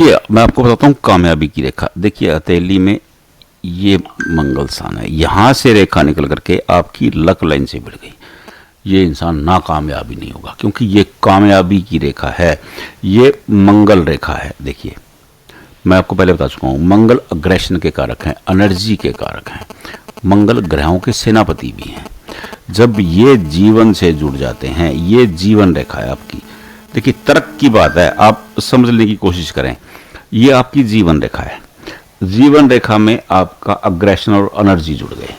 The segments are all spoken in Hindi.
देखिए मैं आपको बताता हूँ कामयाबी की रेखा। देखिए हथेली में ये मंगल स्थान है, यहाँ से रेखा निकल करके आपकी लक लाइन से भिड़ गई। ये इंसान नाकामयाबी नहीं होगा, क्योंकि ये कामयाबी की रेखा है, ये मंगल रेखा है। देखिए मैं आपको पहले बता चुका हूँ, मंगल अग्रेशन के कारक हैं, एनर्जी के कारक हैं, मंगल ग्रहों के सेनापति भी हैं। जब ये जीवन से जुड़ जाते हैं, ये जीवन रेखा है आपकी। देखिए तर्क की बात है, आप समझने की कोशिश करें, ये आपकी जीवन रेखा है। जीवन रेखा में आपका अग्रेशन और एनर्जी जुड़ गए।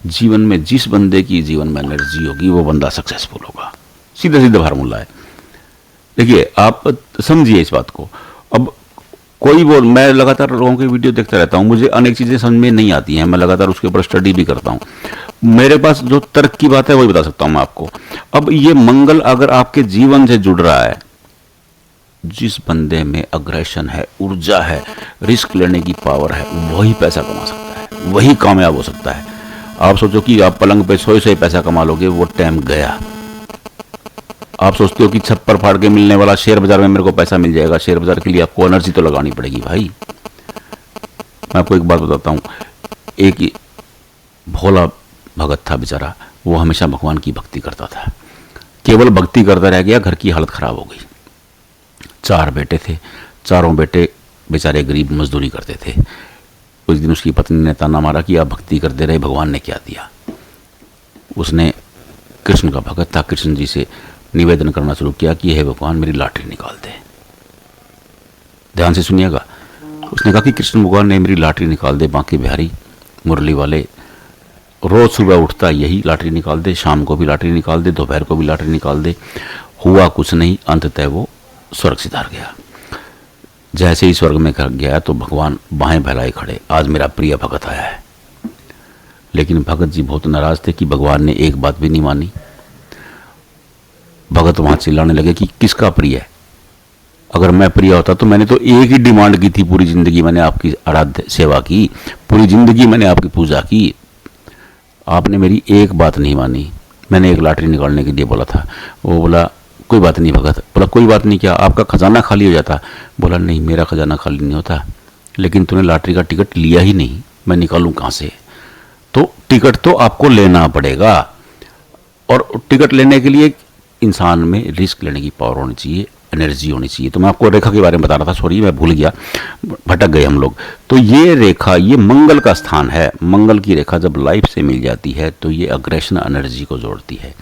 जीवन में जिस बंदे की जीवन में एनर्जी होगी वो बंदा सक्सेसफुल होगा, सीधा सीधा फार्मूला है। देखिए आप समझिए इस बात को। अब कोई बोल, मैं लगातार लोगों की वीडियो देखता रहता हूँ, मुझे अनेक चीज़ें समझ में नहीं आती हैं, मैं लगातार उसके ऊपर स्टडी भी करता हूँ। मेरे पास जो तर्क की बात है वही बता सकता हूँ मैं आपको। अब ये मंगल अगर आपके जीवन से जुड़ रहा है, जिस बंदे में अग्रेशन है, ऊर्जा है, रिस्क लेने की पावर है, वही पैसा कमा सकता है, वही कामयाब हो सकता है। आप सोचो कि आप पलंग पे सोए से पैसा कमा लोगे, वो टाइम गया। आप सोचते हो कि छप्पर फाड़ के मिलने वाला शेयर बाजार में मेरे को पैसा मिल जाएगा, शेयर बाजार के लिए आपको एनर्जी तो लगानी पड़ेगी भाई। मैं आपको एक बात बताता हूँ, एक भोला भगत था बेचारा, वो हमेशा भगवान की भक्ति करता था, केवल भक्ति करता रह गया, घर की हालत खराब हो गई। 4 बेटे थे, चारों बेटे बेचारे गरीब मजदूरी करते थे। उस दिन उसकी पत्नी ने ताना मारा कि आप भक्ति करते रहे, भगवान ने क्या दिया। उसने, कृष्ण का भगत था, कृष्ण जी से निवेदन करना शुरू किया कि हे भगवान मेरी लॉटरी निकाल दे। ध्यान से सुनिएगा, उसने कहा कि कृष्ण भगवान ने मेरी लॉटरी निकाल दे, बांके बिहारी मुरली वाले रोज सुबह उठता यही लॉटरी निकाल दे, शाम को भी लॉटरी निकाल दे, दोपहर को भी लॉटरी निकाल दे। हुआ कुछ नहीं, अंततः वो स्वर्ग सिधार गया। जैसे ही स्वर्ग में गया तो भगवान बाहें फैलाए खड़े, आज मेरा प्रिय भगत आया है। लेकिन भगत जी बहुत नाराज थे कि भगवान ने एक बात भी नहीं मानी। भगत वहां चिल्लाने लगे कि किसका प्रिय है, अगर मैं प्रिय होता तो मैंने तो एक ही डिमांड की थी, पूरी जिंदगी मैंने आपकी आराध्य सेवा की, पूरी जिंदगी मैंने आपकी पूजा की, आपने मेरी एक बात नहीं मानी। मैंने एक लॉटरी निकालने के लिए बोला था। वो बोला कोई बात नहीं भगत। बोला कोई बात नहीं, क्या आपका खजाना खाली हो जाता? बोला नहीं, मेरा खजाना खाली नहीं होता, लेकिन तूने लॉटरी का टिकट लिया ही नहीं, मैं निकालूं कहाँ से? तो टिकट तो आपको लेना पड़ेगा, और टिकट लेने के लिए इंसान में रिस्क लेने की पावर होनी चाहिए, एनर्जी होनी चाहिए। तो मैं आपको रेखा के बारे में बता रहा था, सॉरी मैं भूल गया, भटक गए हम लोग। तो ये रेखा, ये मंगल का स्थान है। मंगल की रेखा जब लाइफ से मिल जाती है तो ये अग्रेशन एनर्जी को जोड़ती है,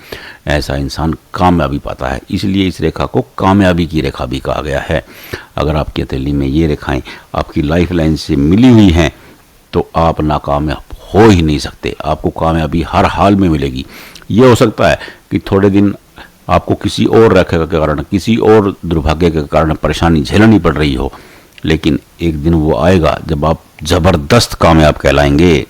ऐसा इंसान कामयाबी पाता है। इसलिए इस रेखा को कामयाबी की रेखा भी कहा गया है। अगर आपकी हथेली में ये रेखाएं आपकी लाइफ लाइन से मिली हुई हैं तो आप नाकामयाब हो ही नहीं सकते, आपको कामयाबी हर हाल में मिलेगी। ये हो सकता है कि थोड़े दिन आपको किसी और रेखा के कारण, किसी और दुर्भाग्य के कारण परेशानी झेलनी पड़ रही हो, लेकिन एक दिन वो आएगा जब आप जबरदस्त कामयाब कहलाएंगे।